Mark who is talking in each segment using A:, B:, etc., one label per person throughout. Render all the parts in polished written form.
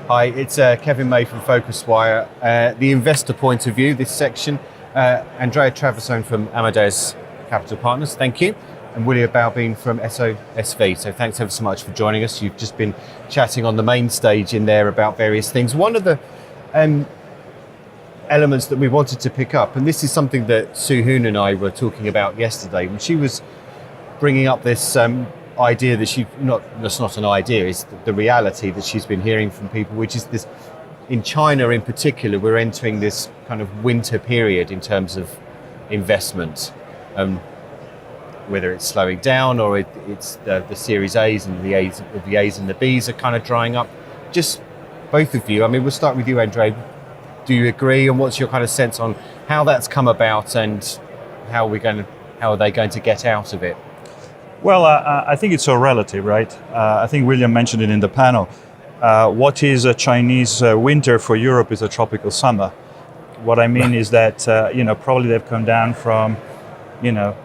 A: Hi, it's Kevin May from Phocuswire. The investor point of view, this section, Andrea Travesone from Amadeus Capital Partners, thank you, and William Bao Bean from SOSV. So thanks ever so much for joining us. You've just been chatting on the main stage in there about various things. One of the elements that we wanted to pick up, and this is something that Sue Hoon and I were talking about yesterday, when she was bringing up this idea that that's not an idea, it's the reality that she's been hearing from people, which is this, in China in particular, we're entering this kind of winter period in terms of investment, whether it's slowing down or it's the Series A's and the A's and the B's are kind of drying up. Just both of you, I mean, we'll start with you, Andre. Do you agree, and what's your kind of sense on how that's come about and how are they going to get out of it?
B: Well, I think it's all relative, right? I think William mentioned it in the panel. What is a Chinese winter for Europe is a tropical summer. What I mean is that, probably they've come down from,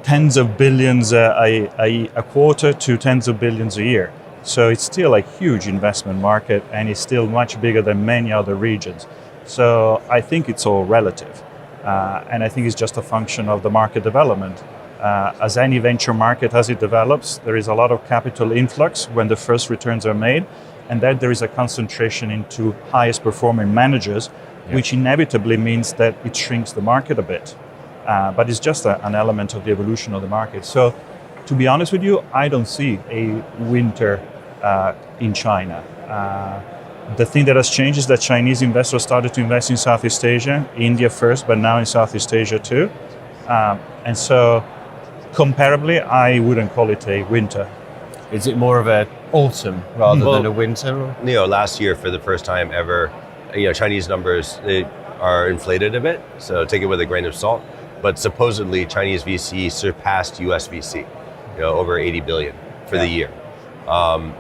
B: tens of billions a quarter to tens of billions a year. So it's still a huge investment market, and it's still much bigger than many other regions. So I think it's all relative. And I think it's just a function of the market development. As any venture market, as it develops, there is a lot of capital influx when the first returns are made, and then there is a concentration into highest performing managers, which inevitably means that it shrinks the market a bit. But it's just an element of the evolution of the market. So to be honest with you, I don't see a winter in China. The thing that has changed is that Chinese investors started to invest in Southeast Asia, India first, but now in Southeast Asia too. And so comparably, I wouldn't call it a winter.
A: Is it more of an autumn rather than a winter? Or?
C: Last year, for the first time ever, Chinese numbers, they are inflated a bit, so take it with a grain of salt. But supposedly, Chinese VC surpassed US VC, over 80 billion for the year.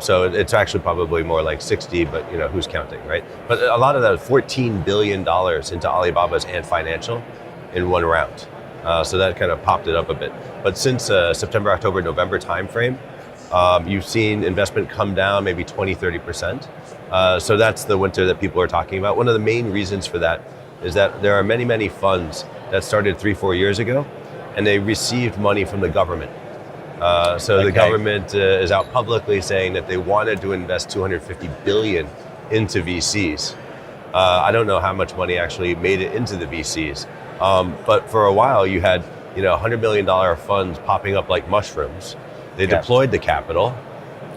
C: So it's actually probably more like 60, but who's counting, right? But a lot of that, $14 billion into Alibaba's Ant Financial in one round. So that kind of popped it up a bit. But since September, October, November timeframe, you've seen investment come down maybe 20, 30%. So that's the winter that people are talking about. One of the main reasons for that is that there are many, many funds that started 3-4 years ago, and they received money from the government. The government is out publicly saying that they wanted to invest 250 billion into VCs. I don't know how much money actually made it into the VCs. But for a while, you had $100 million funds popping up like mushrooms. They deployed the capital.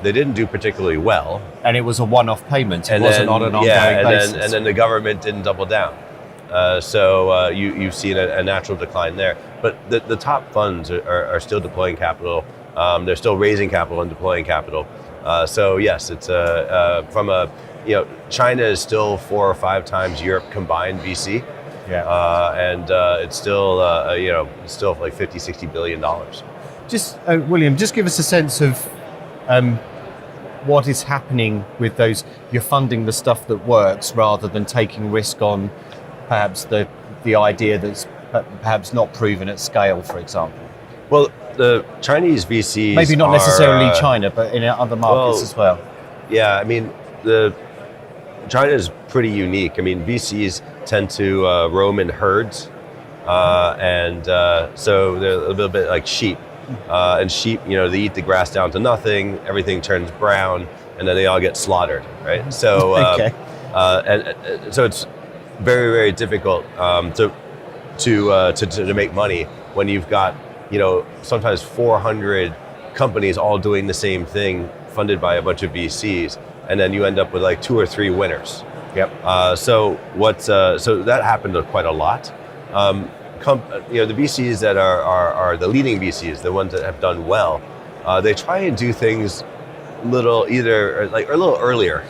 C: They didn't do particularly well.
A: And it was a one-off payment. It wasn't on an ongoing basis.
C: And then the government didn't double down. So you've seen a natural decline there. But the top funds are still deploying capital. They're still raising capital and deploying capital. So yes, it's China is still 4 or 5 times Europe combined VC. And it's still it's still like $50-60 billion.
A: Just William, just give us a sense of what is happening with those. You're funding the stuff that works rather than taking risk on perhaps the idea that's perhaps not proven at scale, for example.
C: Well, the Chinese VCs
A: maybe not necessarily China, but in other markets as well.
C: Yeah, I mean China is pretty unique. I mean, VCs tend to roam in herds, and so they're a little bit like sheep. And sheep, they eat the grass down to nothing. Everything turns brown, and then they all get slaughtered, right? So, and so it's very, very difficult to make money when you've got sometimes 400 companies all doing the same thing, funded by a bunch of VCs, and then you end up with like 2 or 3 winners. So that happened quite a lot. The VCs that are the leading VCs, the ones that have done well, they try and do things a little earlier.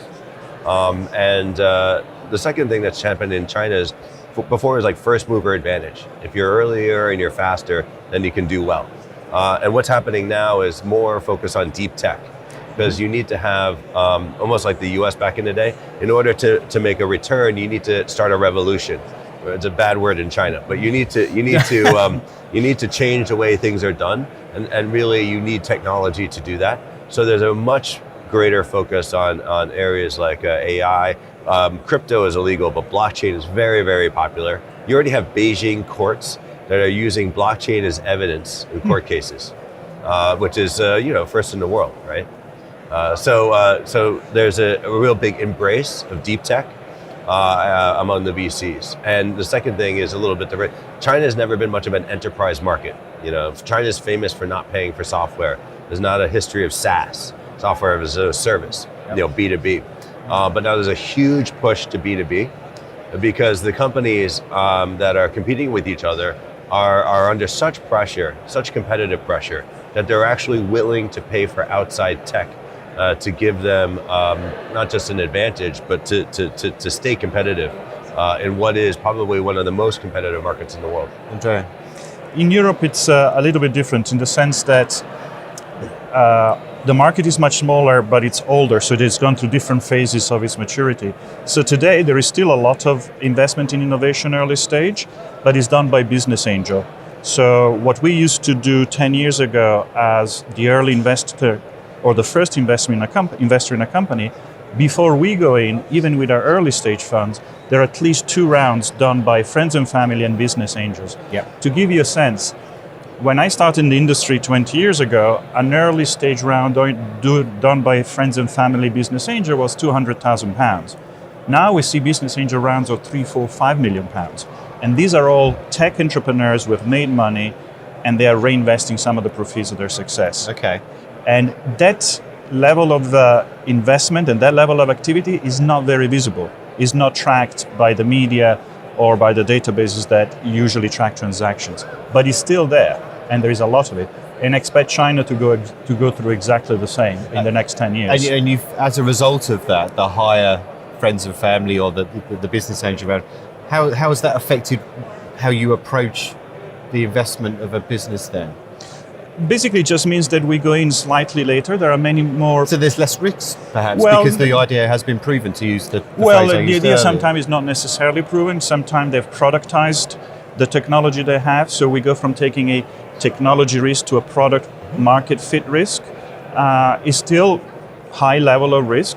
C: And the second thing that's happened in China is before it was like first mover advantage. If you're earlier and you're faster, then you can do well. And what's happening now is more focus on deep tech, because you need to have almost like the US back in the day. In order to make a return, you need to start a revolution. It's a bad word in China, but you need to change the way things are done, and really you need technology to do that. So there's a much greater focus on areas like AI Crypto is illegal, but blockchain is very, very popular. You already have Beijing courts that are using blockchain as evidence in court cases, which is first in the world, right? So there's a real big embrace of deep tech among the VCs. And the second thing is a little bit different. China has never been much of an enterprise market. China is famous for not paying for software. There's not a history of SaaS, software as a service, B2B. But now there's a huge push to B2B because the companies that are competing with each other are under such pressure, such competitive pressure, that they're actually willing to pay for outside tech to give them not just an advantage, but to stay competitive in what is probably one of the most competitive markets in the world.
A: Andrea?
B: In Europe, it's a little bit different in the sense that the market is much smaller, but it's older, so it's gone through different phases of its maturity. So today, there is still a lot of investment in innovation early stage, but it's done by business angel. So what we used to do 10 years ago as the early investor or the first investor in a company, before we go in, even with our early stage funds, there are at least 2 rounds done by friends and family and business angels.
A: Yep.
B: To give you a sense, when I started in the industry 20 years ago, an early stage round done by friends and family business angel was £200,000. Now we see business angel rounds of 3, 4, 5 million pounds. And these are all tech entrepreneurs who have made money and they are reinvesting some of the proceeds of their success.
A: Okay.
B: And that level of investment and that level of activity is not very visible, is not tracked by the media or by the databases that usually track transactions. But it's still there, and there is a lot of it. And expect China to go through exactly the same in the next 10 years.
A: And you've, as a result of that, the higher friends and family or the business angel round, how has that affected how you approach the investment of a business then?
B: Basically, it just means that we go in slightly later. There are many more.
A: So there's less risks, perhaps,
B: Well,
A: because the idea has been proven, to use the
B: Well,
A: phrase I
B: the
A: used
B: idea
A: earlier.
B: sometimes is not necessarily proven. Sometimes they've productized the technology they have. So we go from taking a technology risk to a product market fit risk. Is still high level of risk.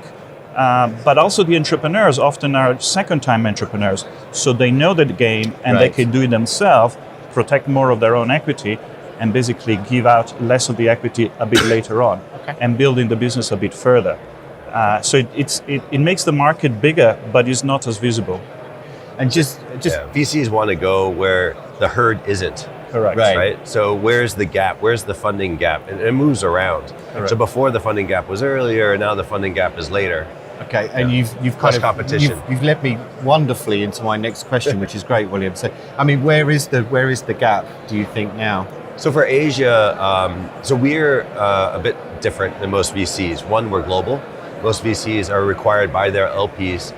B: But also the entrepreneurs often are second-time entrepreneurs. So they know the game and they
A: Right.
B: can do it themselves, protect more of their own equity, and basically give out less of the equity a bit later on, and building the business a bit further. So it makes the market bigger, but it's not as visible.
A: And just
C: VCs want to go where the herd isn't.
B: Correct.
A: Right.
C: So where's the gap? Where's the funding gap? And it moves around.
B: Correct.
C: So before the funding gap was earlier, and now the funding gap is later.
A: Okay, and you've
C: Less
A: kind of
C: competition.
A: You've led me wonderfully into my next question, which is great, William. So, I mean, where is the gap? Do you think now?
C: So for Asia, so we're a bit different than most VCs. One, we're global. Most VCs are required by their LPs,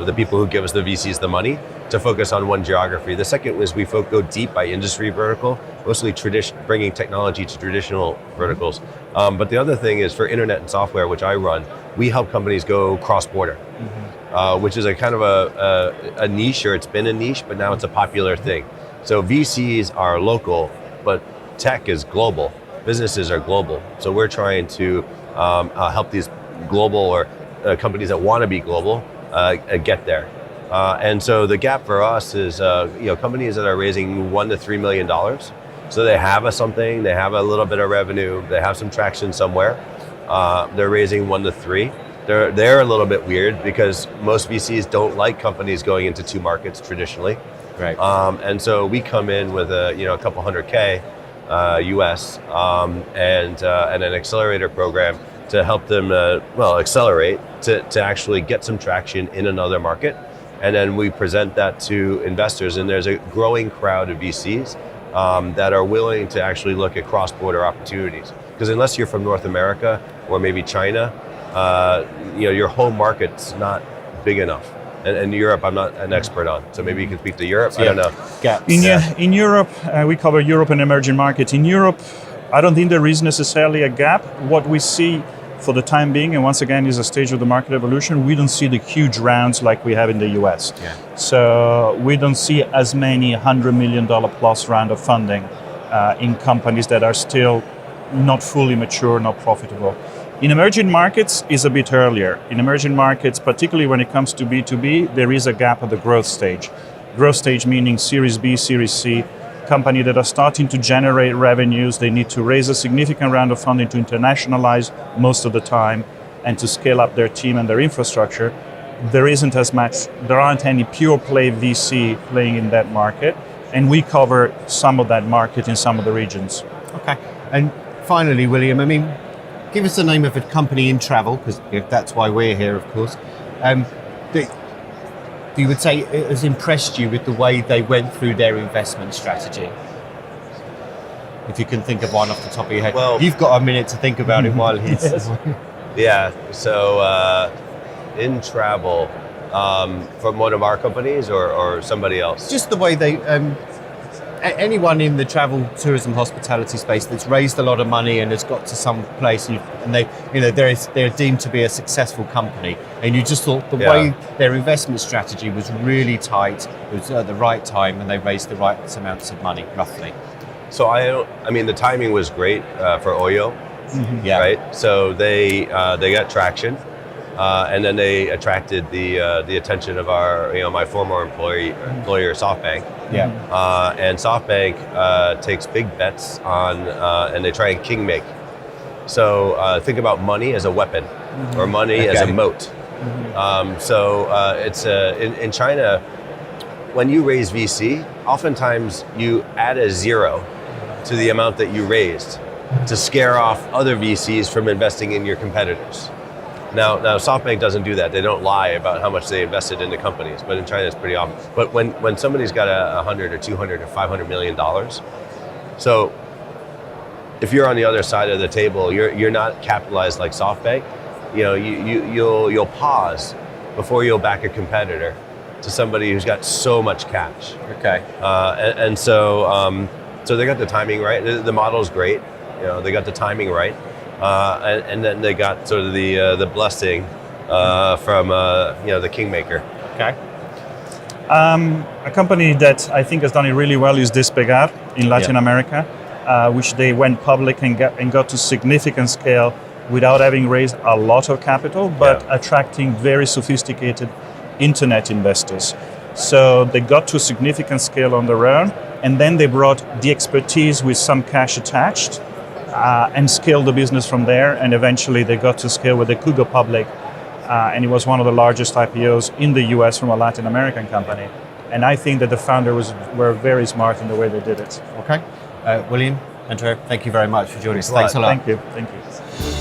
C: the people who give us the VCs the money, to focus on one geography. The second is we go deep by industry vertical, mostly bringing technology to traditional verticals. But the other thing is for internet and software, which I run, we help companies go cross-border, which is a kind of a niche, or it's been a niche, but now it's a popular thing. So VCs are local, but tech is global. Businesses are global. So we're trying to help these global or companies that want to be global get there. And so the gap for us is companies that are raising $1 to $3 million. So they have something, they have a little bit of revenue, they have some traction somewhere. They're raising 1 to 3. They're a little bit weird because most VCs don't like companies going into 2 markets traditionally.
A: Right.
C: And so we come in with a couple $100K US and an accelerator program to help them accelerate to actually get some traction in another market. And then we present that to investors, and there's a growing crowd of VCs that are willing to actually look at cross-border opportunities. Because unless you're from North America or maybe China, your home market's not big enough. And Europe, I'm not an expert on, so maybe you can speak to Europe. I don't know.
A: Gaps.
B: In Europe, we cover Europe and emerging markets. In Europe, I don't think there is necessarily a gap. What we see for the time being, and once again, is a stage of the market evolution, we don't see the huge rounds like we have in the US.
A: Yeah.
B: So we don't see as many $100 million plus round of funding in companies that are still not fully mature, not profitable. In emerging markets, is a bit earlier. In emerging markets, particularly when it comes to B2B, there is a gap at the growth stage. Growth stage meaning Series B, Series C, company that are starting to generate revenues. They need to raise a significant round of funding to internationalize most of the time and to scale up their team and their infrastructure. There aren't any pure play VC playing in that market, and we cover some of that market in some of the regions.
A: Okay. And finally, William, I mean, give us the name of a company in travel, because that's why we're here, of course, that you would say has impressed you with the way they went through their investment strategy. If you can think of one off the top of your head.
C: Well,
A: you've got a minute to think about it while he's...
B: Yes.
C: Yeah, so in travel, from one of our companies or somebody else?
A: Just the way they... anyone in the travel, tourism, hospitality space that's raised a lot of money and has got to some place and they, they're deemed to be a successful company, and you just thought the way their investment strategy was really tight, it was at the right time, and they raised the right amounts of money, roughly.
C: So I mean, the timing was great for Oyo, right? So they got traction. And then they attracted the attention of my former employer, SoftBank.
A: Yeah.
C: And SoftBank takes big bets on, and they try and kingmake. So think about money as a weapon, or money as a moat. So it's in China, when you raise VC, oftentimes you add a zero to the amount that you raised to scare off other VCs from investing in your competitors. Now SoftBank doesn't do that. They don't lie about how much they invested into companies, but in China it's pretty often. But when somebody's got $100 or $200 or $500 million, so if you're on the other side of the table, you're not capitalized like SoftBank. You'll pause before you'll back a competitor to somebody who's got so much cash.
A: Okay.
C: So they got the timing right. The model's great. They got the timing right. And then they got sort of the blessing from the kingmaker.
A: Okay.
B: A company that I think has done it really well is Despegar in Latin America, which they went public and got to significant scale without having raised a lot of capital, but attracting very sophisticated internet investors. So they got to a significant scale on their own, and then they brought the expertise with some cash attached. And scale the business from there, and eventually they got to scale where they could go public, and it was one of the largest IPOs in the US from a Latin American company. And I think that the founders were very smart in the way they did it.
A: Okay. William, Andrea, thank you very much for joining us. Thanks a lot.
B: Thank you.